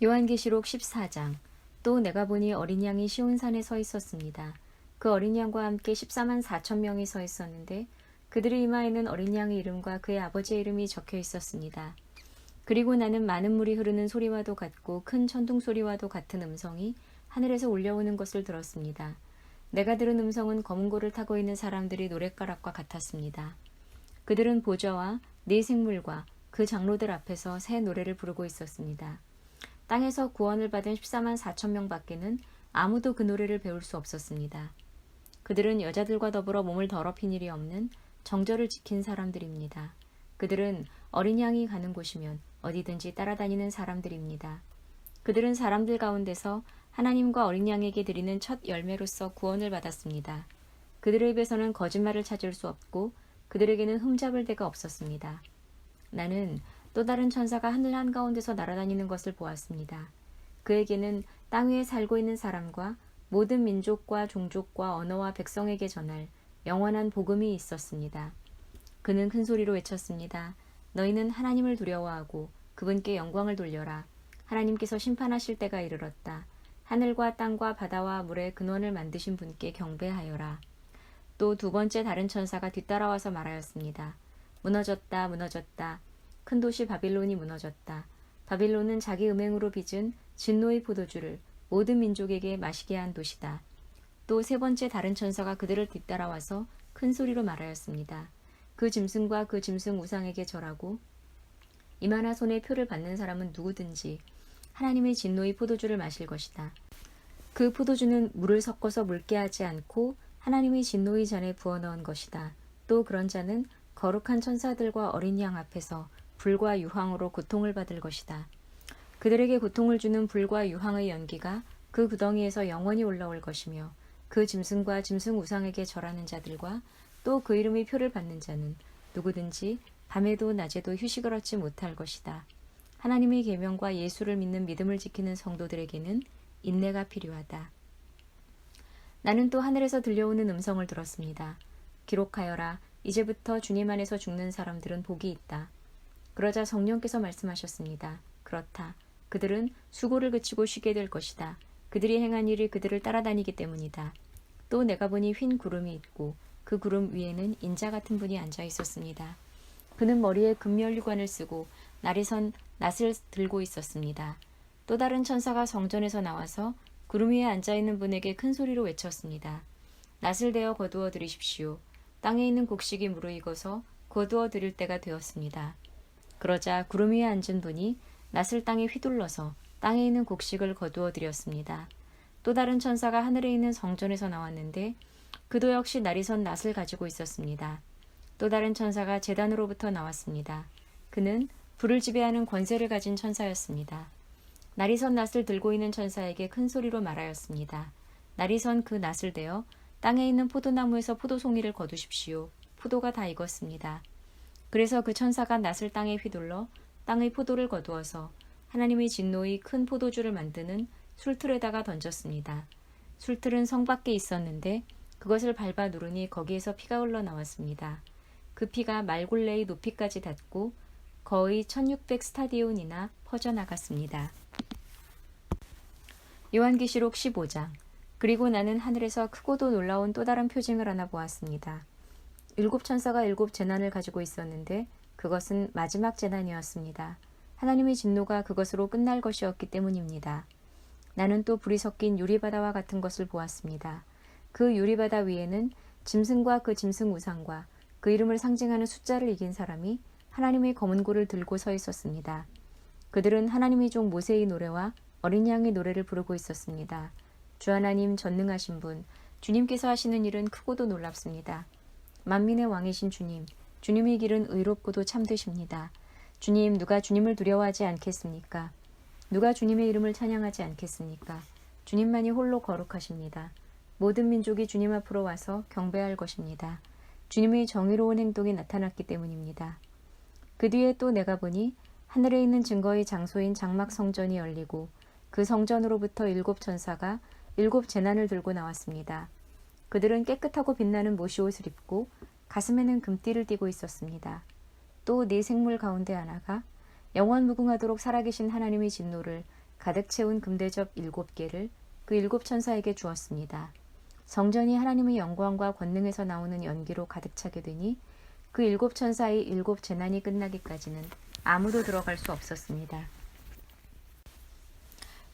요한계시록 14장. 또 내가 보니 어린 양이 시온산에 서 있었습니다. 그 어린 양과 함께 14만 4천 명이 서 있었는데 그들의 이마에는 어린 양의 이름과 그의 아버지의 이름이 적혀 있었습니다. 그리고 나는 많은 물이 흐르는 소리와도 같고 큰 천둥 소리와도 같은 음성이 하늘에서 울려오는 것을 들었습니다. 내가 들은 음성은 검은 고를 타고 있는 사람들이 노랫가락과 같았습니다. 그들은 보좌와 네 생물과 그 장로들 앞에서 새 노래를 부르고 있었습니다. 땅에서 구원을 받은 14만 4천 명 밖에는 아무도 그 노래를 배울 수 없었습니다. 그들은 여자들과 더불어 몸을 더럽힌 일이 없는 정절을 지킨 사람들입니다. 그들은 어린 양이 가는 곳이면 어디든지 따라다니는 사람들입니다. 그들은 사람들 가운데서 하나님과 어린 양에게 드리는 첫 열매로서 구원을 받았습니다. 그들의 입에서는 거짓말을 찾을 수 없고 그들에게는 흠잡을 데가 없었습니다. 나는 또 다른 천사가 하늘 한가운데서 날아다니는 것을 보았습니다. 그에게는 땅 위에 살고 있는 사람과 모든 민족과 종족과 언어와 백성에게 전할 영원한 복음이 있었습니다. 그는 큰 소리로 외쳤습니다. 너희는 하나님을 두려워하고 그분께 영광을 돌려라. 하나님께서 심판하실 때가 이르렀다. 하늘과 땅과 바다와 물의 근원을 만드신 분께 경배하여라. 또 두 번째 다른 천사가 뒤따라와서 말하였습니다. 무너졌다, 무너졌다. 큰 도시 바빌론이 무너졌다. 바빌론은 자기 음행으로 빚은 진노의 포도주를 모든 민족에게 마시게 한 도시다. 또 세 번째 다른 천사가 그들을 뒤따라와서 큰 소리로 말하였습니다. 그 짐승과 그 짐승 우상에게 절하고 이마나 손에 표를 받는 사람은 누구든지 하나님의 진노의 포도주를 마실 것이다. 그 포도주는 물을 섞어서 묽게 하지 않고 하나님의 진노의 잔에 부어넣은 것이다. 또 그런 자는 거룩한 천사들과 어린 양 앞에서 불과 유황으로 고통을 받을 것이다. 그들에게 고통을 주는 불과 유황의 연기가 그 구덩이에서 영원히 올라올 것이며 그 짐승과 짐승 우상에게 절하는 자들과 또 그 이름의 표를 받는 자는 누구든지 밤에도 낮에도 휴식을 얻지 못할 것이다. 하나님의 계명과 예수를 믿는 믿음을 지키는 성도들에게는 인내가 필요하다. 나는 또 하늘에서 들려오는 음성을 들었습니다. 기록하여라. 이제부터 주님 안에서 죽는 사람들은 복이 있다. 그러자 성령께서 말씀하셨습니다. 그렇다. 그들은 수고를 그치고 쉬게 될 것이다. 그들이 행한 일이 그들을 따라다니기 때문이다. 또 내가 보니 흰 구름이 있고 그 구름 위에는 인자 같은 분이 앉아 있었습니다. 그는 머리에 금면류관을 쓰고 날이 선 낫을 들고 있었습니다. 또 다른 천사가 성전에서 나와서 구름 위에 앉아 있는 분에게 큰 소리로 외쳤습니다. 낫을 대어 거두어 들이십시오. 땅에 있는 곡식이 무르익어서 거두어 들일 때가 되었습니다. 그러자 구름 위에 앉은 분이 낫을 땅에 휘둘러서 땅에 있는 곡식을 거두어 들였습니다. 또 다른 천사가 하늘에 있는 성전에서 나왔는데 그도 역시 날이 선 낫을 가지고 있었습니다. 또 다른 천사가 제단으로부터 나왔습니다. 그는 불을 지배하는 권세를 가진 천사였습니다. 날이 선 낫을 들고 있는 천사에게 큰 소리로 말하였습니다. 날이 선 그 낫을 대어 땅에 있는 포도나무에서 포도송이를 거두십시오. 포도가 다 익었습니다. 그래서 그 천사가 낫을 땅에 휘둘러 땅의 포도를 거두어서 하나님의 진노의 큰 포도주를 만드는 술틀에다가 던졌습니다. 술틀은 성 밖에 있었는데 그것을 밟아 누르니 거기에서 피가 흘러나왔습니다. 그 피가 말굴레의 높이까지 닿고 거의 1600 스타디온이나 퍼져나갔습니다. 요한계시록 15장. 그리고 나는 하늘에서 크고도 놀라운 또 다른 표징을 하나 보았습니다. 7천사가 7 재난을 가지고 있었는데 그것은 마지막 재난이었습니다. 하나님의 진노가 그것으로 끝날 것이었기 때문입니다. 나는 또 불이 섞인 유리바다와 같은 것을 보았습니다. 그 유리바다 위에는 짐승과 그 짐승 우상과 그 이름을 상징하는 숫자를 이긴 사람이 하나님의 검은 고를 들고 서 있었습니다. 그들은 하나님의 종 모세의 노래와 어린 양의 노래를 부르고 있었습니다. 주 하나님 전능하신 분, 주님께서 하시는 일은 크고도 놀랍습니다. 만민의 왕이신 주님, 주님의 길은 의롭고도 참되십니다. 주님, 누가 주님을 두려워하지 않겠습니까? 누가 주님의 이름을 찬양하지 않겠습니까? 주님만이 홀로 거룩하십니다. 모든 민족이 주님 앞으로 와서 경배할 것입니다. 주님의 정의로운 행동이 나타났기 때문입니다. 그 뒤에 또 내가 보니 하늘에 있는 증거의 장소인 장막 성전이 열리고 그 성전으로부터 7 천사가 7 재난을 들고 나왔습니다. 그들은 깨끗하고 빛나는 모시옷을 입고 가슴에는 금띠를 띠고 있었습니다. 또 네 생물 가운데 하나가 영원 무궁하도록 살아계신 하나님의 진노를 가득 채운 금대접 7개를 그 7천사에게 주었습니다. 성전이 하나님의 영광과 권능에서 나오는 연기로 가득 차게 되니 그 7천사의 7재난이 끝나기까지는 아무도 들어갈 수 없었습니다.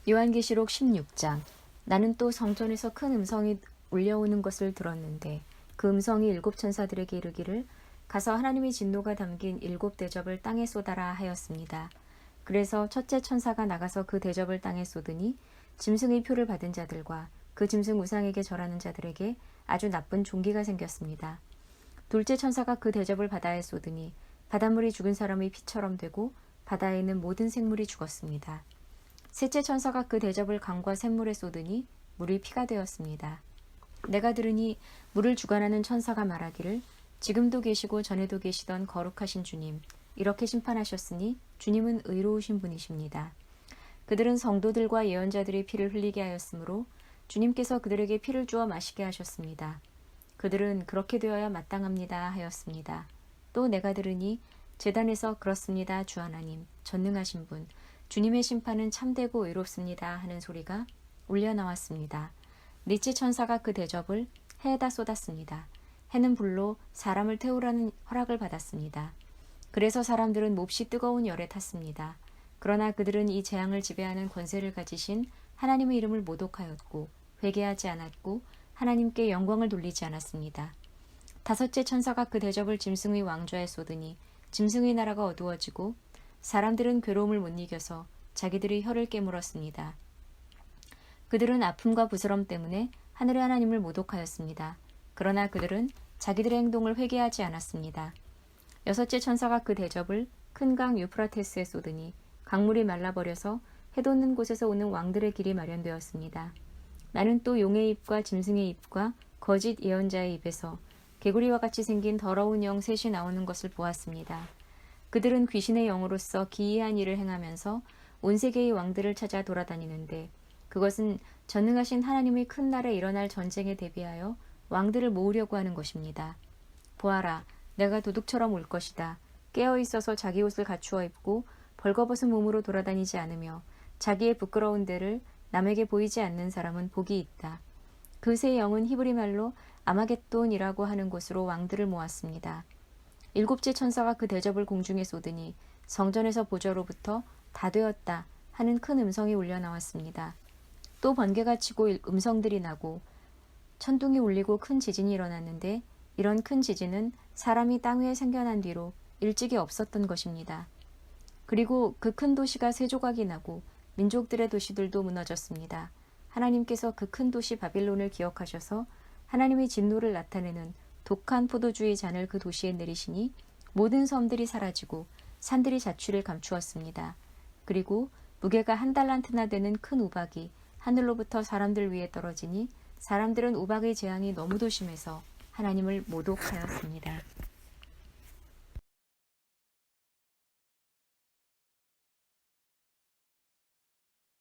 요한계시록 16장. 나는 또 성전에서 큰 음성이 울려오는 것을 들었는데 그 음성이 7천사들에게 이르기를 가서 하나님의 진노가 담긴 7대접을 땅에 쏟아라 하였습니다. 그래서 첫째 천사가 나가서 그 대접을 땅에 쏟으니 짐승의 표를 받은 자들과 그 짐승 우상에게 절하는 자들에게 아주 나쁜 종기가 생겼습니다. 둘째 천사가 그 대접을 바다에 쏟으니 바닷물이 죽은 사람의 피처럼 되고 바다에 있는 모든 생물이 죽었습니다. 셋째 천사가 그 대접을 강과 샘물에 쏟으니 물이 피가 되었습니다. 내가 들으니 물을 주관하는 천사가 말하기를 지금도 계시고 전에도 계시던 거룩하신 주님, 이렇게 심판하셨으니 주님은 의로우신 분이십니다. 그들은 성도들과 예언자들의 피를 흘리게 하였으므로 주님께서 그들에게 피를 주어 마시게 하셨습니다. 그들은 그렇게 되어야 마땅합니다 하였습니다. 또 내가 들으니 제단에서 그렇습니다 주 하나님, 전능하신 분, 주님의 심판은 참되고 의롭습니다 하는 소리가 울려 나왔습니다. 넷째 천사가 그 대접을 해에다 쏟았습니다. 해는 불로 사람을 태우라는 허락을 받았습니다. 그래서 사람들은 몹시 뜨거운 열에 탔습니다. 그러나 그들은 이 재앙을 지배하는 권세를 가지신 하나님의 이름을 모독하였고 회개하지 않았고 하나님께 영광을 돌리지 않았습니다. 다섯째 천사가 그 대접을 짐승의 왕좌에 쏟으니 짐승의 나라가 어두워지고 사람들은 괴로움을 못 이겨서 자기들의 혀를 깨물었습니다. 그들은 아픔과 부스럼 때문에 하늘의 하나님을 모독하였습니다. 그러나 그들은 자기들의 행동을 회개하지 않았습니다. 여섯째 천사가 그 대접을 큰 강 유프라테스에 쏟으니 강물이 말라버려서 해돋는 곳에서 오는 왕들의 길이 마련되었습니다. 나는 또 용의 입과 짐승의 입과 거짓 예언자의 입에서 개구리와 같이 생긴 더러운 영 셋이 나오는 것을 보았습니다. 그들은 귀신의 영으로서 기이한 일을 행하면서 온 세계의 왕들을 찾아 돌아다니는데 그것은 전능하신 하나님의 큰 날에 일어날 전쟁에 대비하여 왕들을 모으려고 하는 것입니다. 보아라, 내가 도둑처럼 올 것이다. 깨어 있어서 자기 옷을 갖추어 입고 벌거벗은 몸으로 돌아다니지 않으며 자기의 부끄러운 데를 남에게 보이지 않는 사람은 복이 있다. 그 세 영은 히브리 말로 아마겟돈이라고 하는 곳으로 왕들을 모았습니다. 일곱째 천사가 그 대접을 공중에 쏟으니 성전에서 보좌로부터 다 되었다 하는 큰 음성이 울려 나왔습니다. 또 번개가 치고 음성들이 나고 천둥이 울리고 큰 지진이 일어났는데 이런 큰 지진은 사람이 땅 위에 생겨난 뒤로 일찍이 없었던 것입니다. 그리고 그 큰 도시가 세 조각이 나고 민족들의 도시들도 무너졌습니다. 하나님께서 그 큰 도시 바빌론을 기억하셔서 하나님의 진노를 나타내는 독한 포도주의 잔을 그 도시에 내리시니 모든 섬들이 사라지고 산들이 자취를 감추었습니다. 그리고 무게가 1달란트나 되는 큰 우박이 하늘로부터 사람들 위에 떨어지니 사람들은 우박의 재앙이 너무도 심해서 하나님을 모독하였습니다.